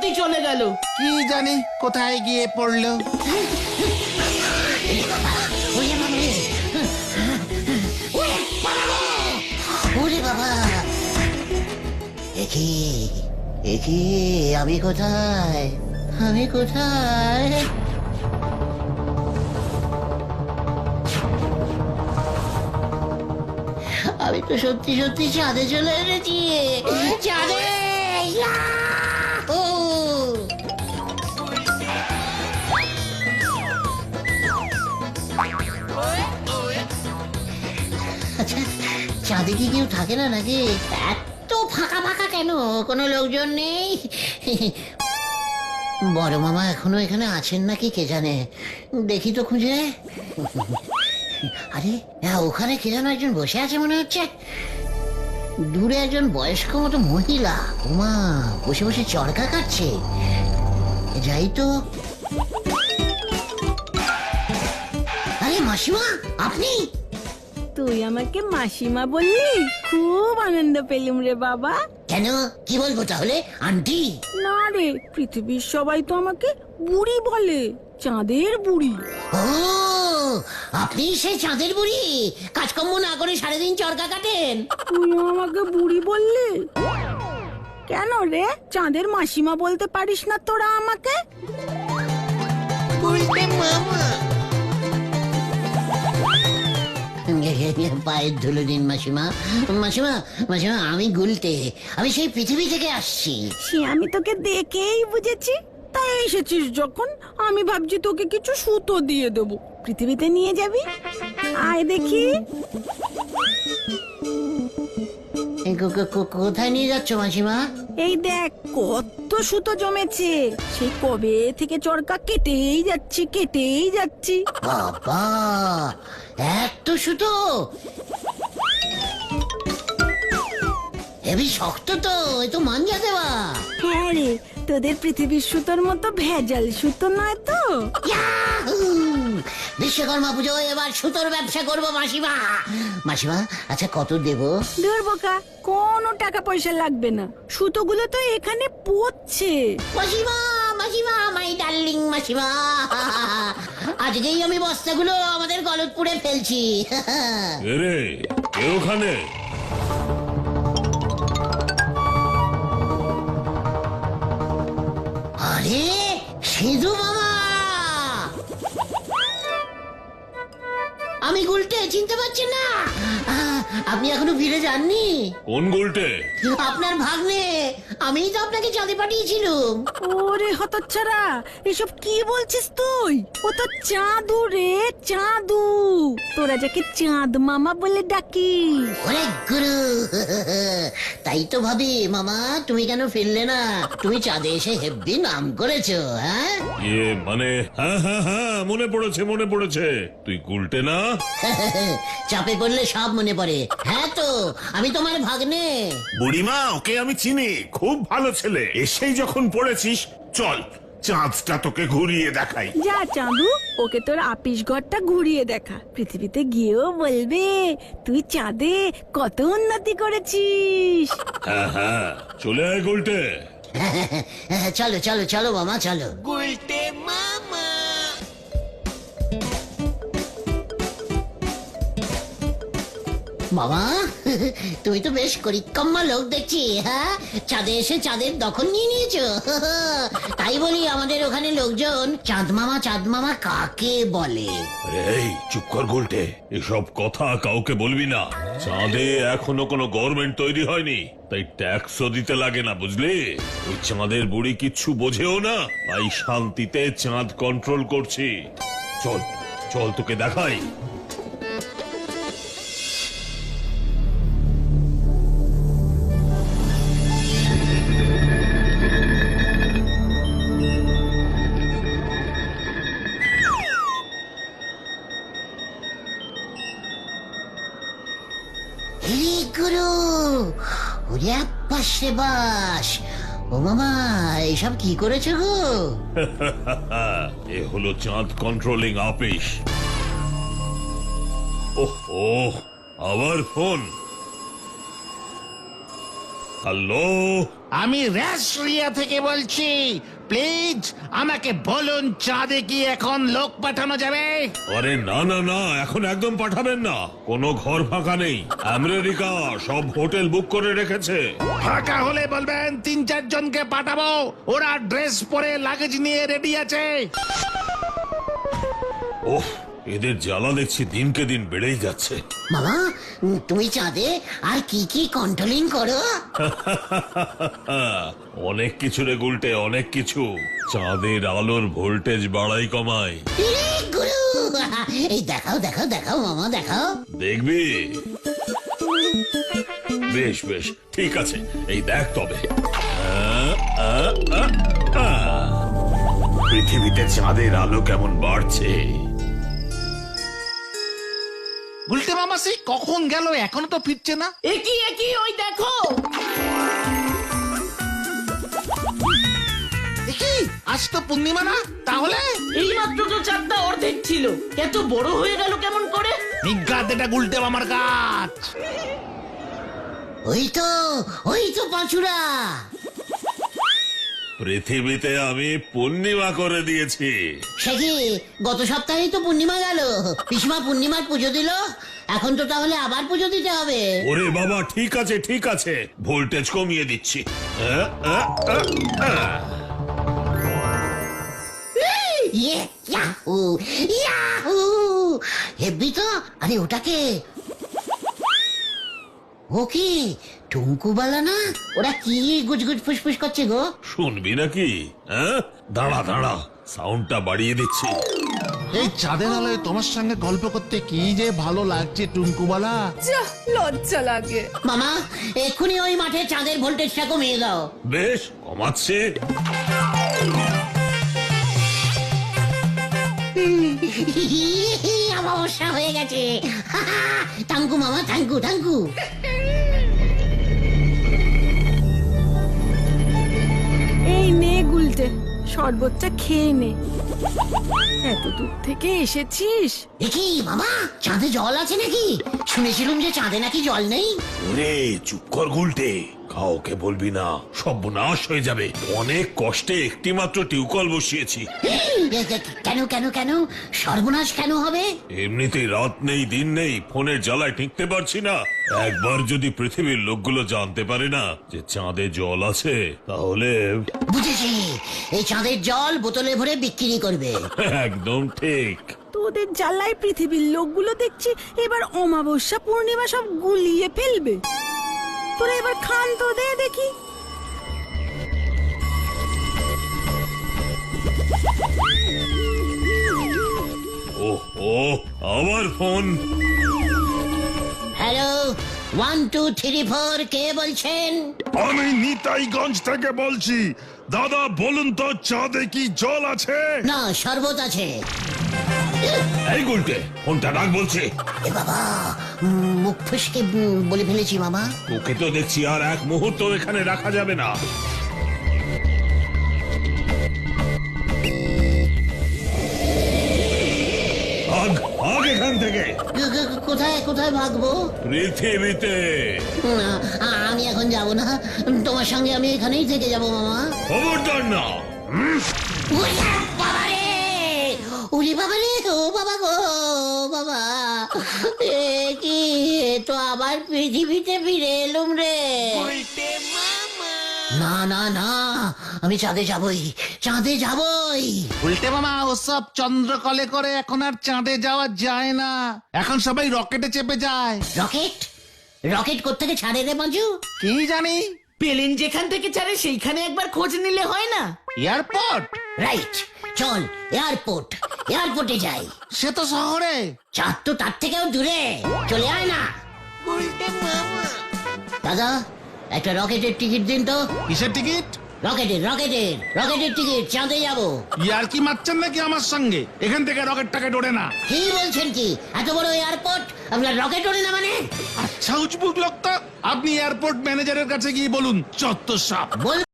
সত্যি চলে গেল। কি জানি কোথায় গিয়ে পড়লো। ওরে বাবা, একি একি, আমি কোথায়, আমি কোথায়? আমি তো সত্যি সত্যি চাঁদে চলে এসেছি। চাঁদে, আচ্ছা, চাঁদে কি কেউ থাকে না নাকি? এত ফাঁকা ফাঁকা কেন? কোনো লোকজন নেই? বড় মামা এখনো এখানে আছেন নাকি কে জানে, দেখি তো খুঁজে। আরে ওখানে কে যেন একজন বসে আছে মনে হচ্ছে, দূরে একজন বয়স্ক মতো মহিলা, উমা বসে বসে চরকা কাটছে। যাই তো। আরে মাসিমা, আপনি? তুই আমাকে মাসিমা বললি, খুব আনন্দ পেলুম রে বাবা। কেন, কি বলবো তাহলে আন্টি? না রে, পৃথিবীর সবাই তো আমাকে বুড়ি বলে, চাঁদের বুড়ি। ও, আপনি সেই চাঁদের বুড়ি, কাজকর্ম না করে সারাদিন চরকা কাটেন? তুই আমাকে বুড়ি বললি কেন রে? চাঁদের মাসিমা বলতে পারিস না তোরা আমাকে? পায়ের ধুলো দিন মাসিমা। মাসিমা, মাসিমা, আমি গুলটে, আমি সেই পৃথিবী থেকে আসছি। সে আমি তোকে দেখেই বুঝেছি। তাই এসেছিস যখন, আমি ভাবছি তোকে কিছু সুতো দিয়ে দেবো, পৃথিবীতে নিয়ে যাবি। আয় দেখি। কোথায় নিয়ে যাচ্ছ মাসিমা? এই দেখ কত সুতো জমেছে, সেই কবে থেকে চরকা কেটেই যাচ্ছি কেটেই যাচ্ছি। বাবা, এত সুতো! হেবি শক্ত তো, এ তো মাঞ্জা দেওয়া। হ্যাঁ রে, তোদের পৃথিবীর সুতোর মতো ভেজাল সুতো নয় তো। ইয়াহু! বিশ্বকর্মা পুজোয় এবার সুতোর ব্যবসা করবো মাসিমা। মাসিমা, আচ্ছা কত দেবো? দূর বোকা, কোনো টাকা পয়সা লাগবে না, সুতোগুলো তো এখানে পড়ছে। মাসিমা, মাসিমা, মাই ডার্লিং মাসিমা, আজকেই আমি বস্তাগুলো আমাদের গলতপুরে ফেলছি। রে কে ওখানে? আরে সিধু মামা, আমি গুলটে, চিনতে পারছেন না? আপনি এখনো ফিরে যাননি? কোন গুলটে? আপনার ভাগ্নে, আমিই তো আপনাকে চাঁদে পাঠিয়েছিলাম। ওরে হতচ্ছাড়া, এসব কি বলছিস তুই? ও তো চাঁদু রে, চাঁদু। তোরা যাকে চাঁদ মামা বলে ডাকিস। ওরে গুরু, তাই তো ভাবি মামা, তুমি কেন ফিরলে না? তুমি চাঁদে এসে হেব্বি নাম করেছো। হ্যাঁ মানে, হ্যাঁ হ্যাঁ হ্যাঁ, মনে পড়েছে মনে পড়েছে, তুই গুলটে না? চাপে পড়লে সব মনে পড়ে। হ্যাঁ তো, আমি তোমার ভাগ্নে। বুড়িমা, ওকে আমি চিনি, খুব ভালো ছেলে। এসেই যখন পড়েছিস, চল চাঁদটা তোকে ঘুরিয়ে দেখাই। যা চাঁদু, ওকে তোর আপিস ঘরটা ঘুরিয়ে দেখা, পৃথিবীতে গিয়েও বলবে তুই চাঁদে কত উন্নতি করেছিস। হ্যাঁ হ্যাঁ, চলে আয় গুলটে। চলো চলো চলো মামা, চলো। মামা, তুমি তো বেশ করিকম্মা লোক দেখছি। হ্যাঁ, চাঁদে এসে চাঁদের দখল নিয়ে নিয়েছো। তাই বলি, আমাদের ওখানে লোকজন চাঁদ মামা কাকে বলে? এই চুপ কর গুলটে, এসব কথা কাউকে বলবি না। চাঁদে এখনো কোনো গভর্নমেন্ট তৈরি হয়নি, তাই ট্যাক্সও দিতে লাগে না, বুঝলি? ওই চাঁদের বুড়ি কিচ্ছু বোঝেও না, তাই শান্তিতে চাঁদ কন্ট্রোল করছি। চল চল, তোকে দেখাই। গুরু, ওরে পাশে বাস। ও মামা, এইসব কি করেছো গো? এ হলো চাঁদ কন্ট্রোলিং অফিস। ওহ, আবার ফোন। হ্যালো আমি রাশিয়া থেকে বলছি। প্লিজ আমাকে বলুন, চাঁদে কি এখন লোক পাঠানো যাবে? আরে না না না, এখন একদম পাঠাবেন না। কোনো ঘর ফাঁকা নেই। আমেরিকা সব হোটেল বুক করে রেখেছে। ফাঁকা হলে বলবেন 3-4 জনকে পাঠাবো, ওরা ড্রেস পরে লাগেজ নিয়ে রেডি আছে। ওহ, এদের জ্বালা দেখছি দিনকে দিন বেড়েই যাচ্ছে। মামা তুমি চাঁদে আর কি কি কন্ট্রোলিং করো? অনেক কিছু রে গুলটে, অনেক কিছু। চাঁদের আলোর ভোল্টেজ বাড়াই কমাই। ইরে গুরু, এই দেখাও দেখাও দেখাও মামা দেখাও। দেখবি? বেশ বেশ, ঠিক আছে, এই দেখ তবে। পৃথিবীতে চাঁদের আলো কেমন বাড়ছে। গুলটে মামা সেই কখন গেল, এখনো তো ফিরছে না। একই একই ওই দেখো। কি আজ তো পূর্ণিমা না? তাহলে এই মাত্র তো চাঁদটা অর্ধেক ছিল, এত বড় হয়ে গেল কেমন করে? নিজ্ঞাত এটা গুলটে মামার কাজ। ওই তো পাঁচুরা। পৃথিবীতে আমি পূর্ণিমা করে দিয়েছি। সে কি গত সপ্তাহেই তো পূর্ণিমা গেল, পিসমা পূর্ণিমার পুজো দিল, এখন তো তাহলে আবার পুজো দিতে হবে। ওরে বাবা, ঠিক আছে ঠিক আছে, ভোল্টেজ কমিয়ে দিচ্ছি। ইয়ে, ইয়াহু, ইয়াহু। হেব্বি তো। আরে ওটাকে, ও কি টুঙ্কুবালা না? ওরা কি গুজগুজ ফুসফুস করছে গো? শুনবি নাকি? দাঁড়া দাঁড়া, সাউন্ডটা বাড়িয়ে দিচ্ছি। এই চাঁদের আলোয় তোমার সঙ্গে গল্প করতে কি যে ভালো লাগছে টুনকুবালা। যা লজ্জা লাগে। মামা এক্ষুনি ওই মাঠে চাঁদের ভোল্টেজটা কমিয়ে দাও। বেশ, কমাচ্ছে। অমাবস্যা হয়ে গেছে। থ্যাংকু মামা, থ্যাংকু থ্যাংকু। এই নে গুলটে, শরবতটা খেয়ে নে। এত দূর থেকে এসেছিস। কি মামা, চাঁদে জল আছে নাকি? শুনেছিলাম যে চাঁদে নাকি জল নেই। ওরে চুপ কর গুলটে, কাউকে বলবি না, সর্বনাশ হয়ে যাবে। অনেক কষ্টে একটি মাত্র টিউকল বসিয়েছি। কেন কেন কেন সর্বনাশ কেন হবে? এমনিতেই রাত নেই দিন নেই, ফোনের জ্বালায় টিকতে পারছি না। একবার যদি পৃথিবীর লোকগুলো জানতে পারে না যে চাঁদে জল আছে, তাহলে বুঝেছি, এই চাঁদের জল বোতলে ভরে বিক্রি করবে। একদম ঠিক। তোদের জ্বালায় পৃথিবীর লোকগুলো দেখছি এবার অমাবস্যা পূর্ণিমা সব গুলিয়ে ফেলবে। তোরা এবার খান তো, দে দেখি। ওহো, আবার ফোন। হ্যালো, 1 2 3 4, কে বলছেন? আমি নিতাইগঞ্জ থেকে বলছি। দাদা বলুন তো, চাঁদে কি জল আছে? না, শরবত আছে। এই গুলটে, ফোনটা রাখ বলছে। এ বাবা, মুখ ফুসকে বলে ফেলেছি মামা। তোকে তো দেখছি আর এক মুহূর্ত এখানে রাখা যাবে না। ভাগ ভাগ এখান থেকে। কোথায় কোথায় ভাগবো? পৃথিবীতে। না, আমি এখন যাব না, তোমার সঙ্গে আমি এখানেই থেকে যাব মামা। খবরদার না। উলি বাবা রে, ও বাবা গো বাবা, এ কি, তো আবার পৃথিবীতে ফিরে এলুম রে। না না না, আমি চাঁদে যাবই, চাঁদে যাবই। গুলটে মামা, ওসব চন্দ্রকলে করে এখন আর চাঁদে যাওয়া যায় না, এখন সবাই রকেটে চেপে যায়। রকেট? রকেট কোত্থেকে ছাড়ে রে মাজু? কি জানি। প্লেন যেখান থেকে ছাড়ে সেইখানে একবার খোঁজ নিলে হয় না? এয়ারপোর্ট? রাইট, চল এয়ারপোর্ট, এয়ারপোর্টে যাই। সে তো শহরে। চাঁদ তো তার থেকেও দূরে, চলে আয় না। দাদা, একটা রকেটের টিকিট দিন তো। কিসের টিকিট? রকেটের রকেটের রকেটের টিকিট, চাঁদে যাবো। ইয়ার কি মারছেন নাকি আমার সঙ্গে? এখান থেকে রকেট টাকেট ওড়ে না। কি বলছেন কি? এত বড় এয়ারপোর্ট, আপনার রকেট ওড়ে না মানে? আচ্ছা উজবুক লোক তো। আপনি এয়ারপোর্ট ম্যানেজারের কাছে গিয়ে বলুন, চত্বর সাপ। বল